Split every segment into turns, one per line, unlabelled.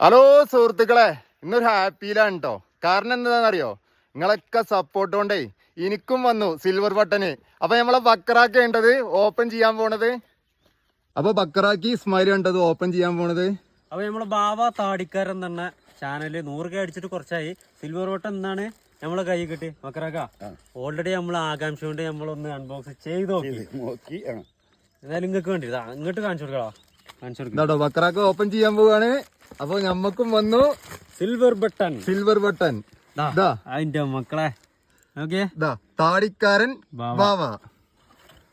Hello സുഹൃത്തുക്കളെ, ഇന്നൊരു ഹാപ്പിയിലാണ് കേട്ടോ. കാരണം എന്താണെന്നറിയോ, നിങ്ങളൊക്കെ സപ്പോർട്ട് കൊണ്ടേ എനിക്കും വന്നു സിൽവർ ബട്ടന്. അപ്പൊ നമ്മളെ ബക്കറാക്കി വേണ്ടത് ഓപ്പൺ ചെയ്യാൻ പോണത്. അപ്പൊ ബക്കറാക്കി ഇസ്മായിൽ വേണ്ടത് ഓപ്പൺ ചെയ്യാൻ പോണത്.
അപ്പൊ നമ്മളെ ബാബ താടിക്കാരൻ തന്നെ ചാനല് 100K അടിച്ചിട്ട് കുറച്ചായി. സിൽവർ ബട്ടൺ എന്നാണ് നമ്മളെ കൈ കിട്ടി. ബക്കറാക്ക ഓൾറെഡി നമ്മൾ ആകാംക്ഷ കൊണ്ട് നമ്മളൊന്ന് അൺബോക്സ് ചെയ്ത് നോക്കി. എന്തായാലും നിങ്ങൾക്ക് വേണ്ടി ഇങ്ങോട്ട് കാണിച്ചു കൊടുക്കടാ. കാണിച്ചു കൊടുക്കോ.
ബക്കറാക്ക് ഓപ്പൺ ചെയ്യാൻ പോവാണ്. അപ്പൊ ഞമ്മക്കും വന്നു
സിൽവർ ബട്ടൺ.
Silver button.
അതിന്റെ മക്കളെ
താടിക്കാരൻ ബാവ.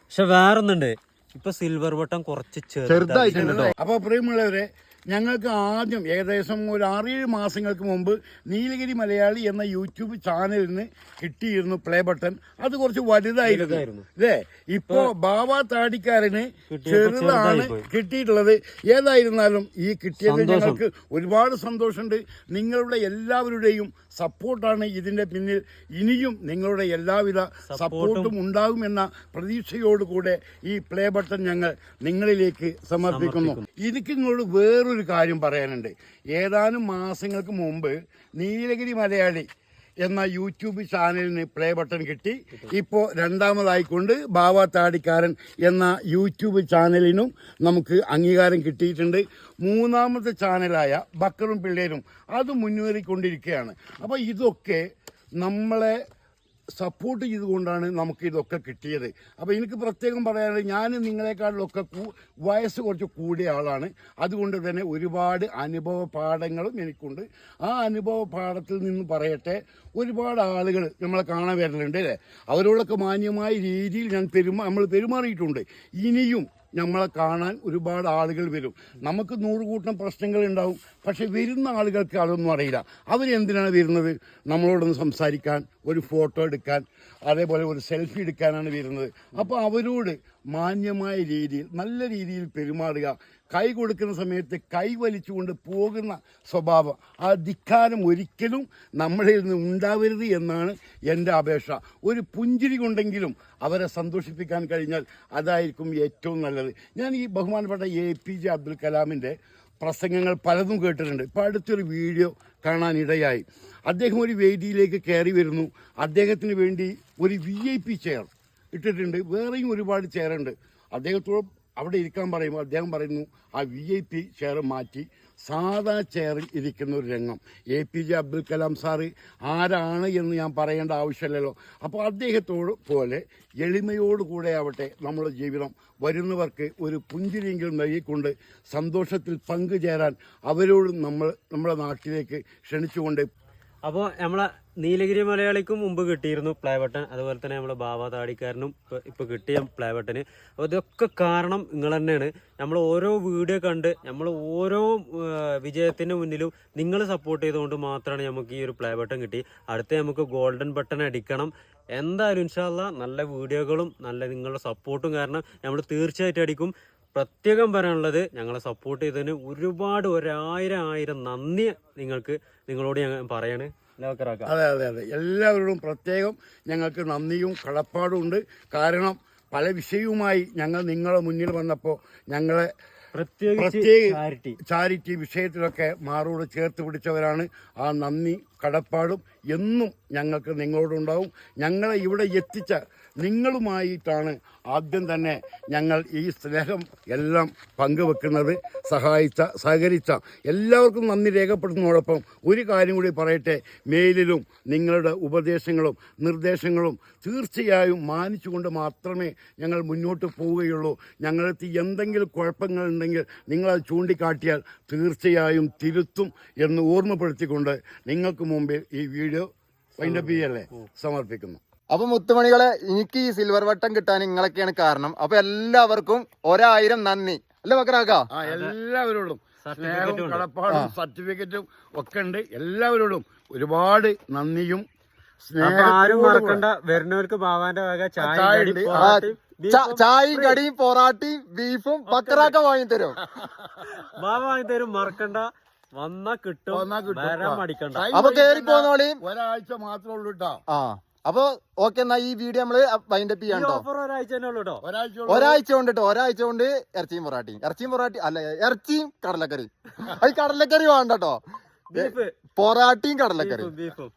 പക്ഷെ വേറൊന്നുണ്ട്, ഇപ്പൊ സിൽവർ ബട്ടൺ കുറച്ച്
ചെറുതായിട്ടുണ്ട്.
അപ്പൊ പ്രിയമുള്ളവരെ, ഞങ്ങൾക്ക് ആദ്യം ഏകദേശം ഒരു 6-7 മാസങ്ങൾക്ക് മുമ്പ് നീലഗിരി മലയാളി എന്ന യൂട്യൂബ് ചാനലിന് കിട്ടിയിരുന്നു പ്ലേ ബട്ടൺ. അത് കുറച്ച് വലുതായിരുന്നു അല്ലേ. ഇപ്പോ ബാബ താടിക്കാരന് ചെറുതാണ് കിട്ടിയിട്ടുള്ളത്. ഏതായിരുന്നാലും ഈ കിട്ടിയത് ഞങ്ങൾക്ക് ഒരുപാട് സന്തോഷമുണ്ട്. നിങ്ങളുടെ എല്ലാവരുടെയും സപ്പോർട്ടാണ് ഇതിന്റെ പിന്നിൽ. ഇനിയും നിങ്ങളുടെ എല്ലാവിധ സപ്പോർട്ടും ഉണ്ടാകുമെന്ന പ്രതീക്ഷയോടുകൂടെ ഈ പ്ലേ ബട്ടൺ ഞങ്ങൾ നിങ്ങളിലേക്ക് സമർപ്പിക്കുന്നു. എനിക്ക് നിങ്ങളോട് വേറൊരു കാര്യം പറയാനുണ്ട്. ഏതാനും മാസങ്ങൾക്ക് മുമ്പ് നീലഗിരി മലയാളി എന്ന യൂട്യൂബ് ചാനലിന് പ്ലേ ബട്ടൺ കിട്ടി. ഇപ്പോൾ രണ്ടാമതായിക്കൊണ്ട് ബാവ താടിക്കാരൻ എന്ന യൂട്യൂബ് ചാനലിനും നമുക്ക് അംഗീകാരം കിട്ടിയിട്ടുണ്ട്. മൂന്നാമത്തെ ചാനലായ ബക്കറും പിള്ളേരും അത് മുന്നേറിക്കൊണ്ടിരിക്കുകയാണ്. അപ്പോൾ ഇതൊക്കെ നമ്മളെ സപ്പോർട്ട് ചെയ്തുകൊണ്ടാണ് നമുക്ക് ഇതൊക്കെ കിട്ടിയത്. അപ്പോൾ എനിക്ക് പ്രത്യേകം പറയാനുള്ളത്, ഞാൻ നിങ്ങളെക്കാളിലൊക്കെ വയസ്സ് കുറച്ച് കൂടിയ ആളാണ്. അതുകൊണ്ട് തന്നെ ഒരുപാട് അനുഭവ പാഠങ്ങളും എനിക്കുണ്ട്. ആ അനുഭവ പാഠത്തിൽ നിന്ന് പറയട്ടെ, ഒരുപാട് ആളുകൾ നമ്മളെ കാണാൻ വരുന്നുണ്ട് അല്ലേ. അവരോടൊക്കെ മാന്യമായ രീതിയിൽ നമ്മൾ പെരുമാറിയിട്ടുണ്ട്. ഇനിയും നമ്മളെ കാണാൻ ഒരുപാട് ആളുകൾ വരും. നമുക്ക് 100 കൂട്ടം പ്രശ്നങ്ങൾ ഉണ്ടാവും. പക്ഷെ വരുന്ന ആളുകൾക്ക് അതൊന്നും അറിയില്ല. അവരെന്തിനാണ് വരുന്നത്? നമ്മളോടൊന്ന് സംസാരിക്കാൻ, ഒരു ഫോട്ടോ എടുക്കാൻ, അതേപോലെ ഒരു സെൽഫി എടുക്കാനാണ് വരുന്നത്. അപ്പോൾ അവരോട് മാന്യമായ രീതിയിൽ നല്ല രീതിയിൽ പെരുമാറുക. കൈ കൊടുക്കുന്ന സമയത്ത് കൈ വലിച്ചുകൊണ്ട് പോകുന്ന സ്വഭാവം, ആ ധിക്കാരം ഒരിക്കലും നമ്മളിൽ നിന്ന് ഉണ്ടാവരുത് എന്നാണ് എൻ്റെ അപേക്ഷ. ഒരു പുഞ്ചിരി കൊണ്ടെങ്കിലും അവരെ സന്തോഷിപ്പിക്കാൻ കഴിഞ്ഞാൽ അതായിരിക്കും ഏറ്റവും നല്ലത്. ഞാൻ ഈ ബഹുമാനപ്പെട്ട APJ അബ്ദുൽ കലാമിൻ്റെ പ്രസംഗങ്ങൾ പലതും കേട്ടിട്ടുണ്ട്. ഇപ്പോൾ അടുത്തൊരു വീഡിയോ കാണാനിടയായി. അദ്ദേഹം ഒരു വേദിയിലേക്ക് കയറി വരുന്നു. അദ്ദേഹത്തിന് വേണ്ടി ഒരു VIP ചെയർ ഇട്ടിട്ടുണ്ട്. വേറെയും ഒരുപാട് ചെയറുണ്ട്. അദ്ദേഹത്തോട് അവിടെ ഇരിക്കാൻ പറയുമ്പോൾ അദ്ദേഹം പറയുന്നു ആ VIP ചെയർ മാറ്റി സാധാ ചെയറിൽ ഇരിക്കുന്ന ഒരു രംഗം. APJ അബ്ദുൽ കലാം സാറ് ആരാണ് എന്ന് ഞാൻ പറയേണ്ട ആവശ്യമില്ലല്ലോ. അപ്പോൾ അദ്ദേഹത്തോട് പോലെ എളിമയോടുകൂടെ ആവട്ടെ നമ്മുടെ ജീവിതം. വരുന്നവർക്ക് ഒരു പുഞ്ചിരിയെങ്കിലും നൽകിക്കൊണ്ട് സന്തോഷത്തിൽ പങ്കുചേരാൻ അവരോട് നമ്മുടെ നാട്ടിലേക്ക് ക്ഷണിച്ചുകൊണ്ട്.
അപ്പോൾ നമ്മളെ നീലഗിരി മലയാളിക്കും മുമ്പ് കിട്ടിയിരുന്നു പ്ലേ ബട്ടൺ. അതുപോലെ തന്നെ നമ്മളെ ബാബ താടിക്കാരനും ഇപ്പോൾ കിട്ടിയ പ്ലേ ബട്ടന്. അപ്പോൾ ഇതൊക്കെ കാരണം നിങ്ങൾ തന്നെയാണ്. നമ്മൾ ഓരോ വീഡിയോ കണ്ട് നമ്മൾ ഓരോ വിജയത്തിന് മുന്നിലും നിങ്ങൾ സപ്പോർട്ട് ചെയ്തുകൊണ്ട് മാത്രമാണ് നമുക്ക് ഈ ഒരു പ്ലേ ബട്ടൺ കിട്ടി. അടുത്ത നമുക്ക് ഗോൾഡൻ ബട്ടൺ അടിക്കണം. എന്തായാലും ഇൻഷാ അല്ലാഹ് നല്ല വീഡിയോകളും നല്ല നിങ്ങളുടെ സപ്പോർട്ടും കാരണം നമ്മൾ തീർച്ചയായിട്ടും അടിക്കും. പ്രത്യേകം പറയാനുള്ളത്, ഞങ്ങളെ സപ്പോർട്ട് ചെയ്തതിന് ഒരുപാട് 1000 നന്ദി നിങ്ങളോട് ഞാൻ പറയാണ്.
അതെ അതെ അതെ, എല്ലാവരോടും പ്രത്യേകം ഞങ്ങൾക്ക് നന്ദിയും കടപ്പാടും ഉണ്ട്. കാരണം പല വിഷയവുമായി ഞങ്ങൾ നിങ്ങളുടെ മുന്നിൽ വന്നപ്പോൾ ഞങ്ങളെ പ്രത്യേക ചാരിറ്റി വിഷയത്തിലൊക്കെ മാറോട് ചേർത്ത് പിടിച്ചവരാണ്. ആ നന്ദി കടപ്പാടും എന്നും ഞങ്ങൾക്ക് നിങ്ങളോടുണ്ടാവും. ഞങ്ങളെ ഇവിടെ എത്തിച്ച നിങ്ങളുമായിട്ടാണ് ആദ്യം തന്നെ ഞങ്ങൾ ഈ സ്നേഹം എല്ലാം പങ്കുവെക്കുന്നത്. സഹകരിച്ച എല്ലാവർക്കും നന്ദി രേഖപ്പെടുത്തുന്നതോടൊപ്പം ഒരു കാര്യം കൂടി പറയട്ടെ. മെയിലിലും നിങ്ങളുടെ ഉപദേശങ്ങളും നിർദ്ദേശങ്ങളും തീർച്ചയായും മാനിച്ചുകൊണ്ട് മാത്രമേ ഞങ്ങൾ മുന്നോട്ട് പോവുകയുള്ളൂ. ഞങ്ങൾക്ക് എന്തെങ്കിലും കുഴപ്പങ്ങളുണ്ടെങ്കിൽ നിങ്ങളത് ചൂണ്ടിക്കാട്ടിയാൽ തീർച്ചയായും തിരുത്തും എന്ന് ഓർമ്മപ്പെടുത്തിക്കൊണ്ട് നിങ്ങൾക്ക് മുമ്പിൽ ഈ വീഡിയോ വൈൻഡപ്പ് ചെയ്യല്ലേ സമർപ്പിക്കുന്നു.
അപ്പൊ മുത്തുമണികളെ, എനിക്ക് ഈ സിൽവർ ബട്ടൺ കിട്ടാൻ നിങ്ങളൊക്കെയാണ് കാരണം. അപ്പൊ എല്ലാവർക്കും 1000 നന്ദി അല്ലേ ബക്കറാക്ക?
എല്ലാവരോടും സ്നേഹവും കടപ്പാടും സർട്ടിഫിക്കറ്റും ഒക്കെ ഉണ്ട്. എല്ലാവരോടും ഒരുപാട് നന്ദിയും
ആരും മറക്കണ്ട. വരുന്നവർക്ക് ബാവാന്റെ വക
ചായയും കടിയും പൊറാട്ടയും ബീഫും ബക്കറാക്ക വാങ്ങിത്തരും.
ബാവ വാങ്ങിത്തരും. മറക്കണ്ട, വന്നാ കിട്ടും.
അപ്പൊ കേറി പോന്നോളി.
ഒരാഴ്ച മാത്രമേ ഉള്ളൂ കേട്ടോ.
അപ്പൊ ഓക്കെ, എന്നാ ഈ വീഡിയോ നമ്മള് വൈൻഡപ്പ് ചെയ്യാൻ കേട്ടോ.
ഓഫർ ഒരാഴ്ച തന്നെ ഉള്ളൂ കേട്ടോ.
ഒരാഴ്ച കൊണ്ട് ഇറച്ചിയും പൊറാട്ടി അല്ല, ഇറച്ചിയും കടലക്കറി. അത് കടലക്കറി വേണ്ട കേട്ടോ,
ബീഫ്
പൊറാട്ടിയും കടലക്കറി.
ബീഫും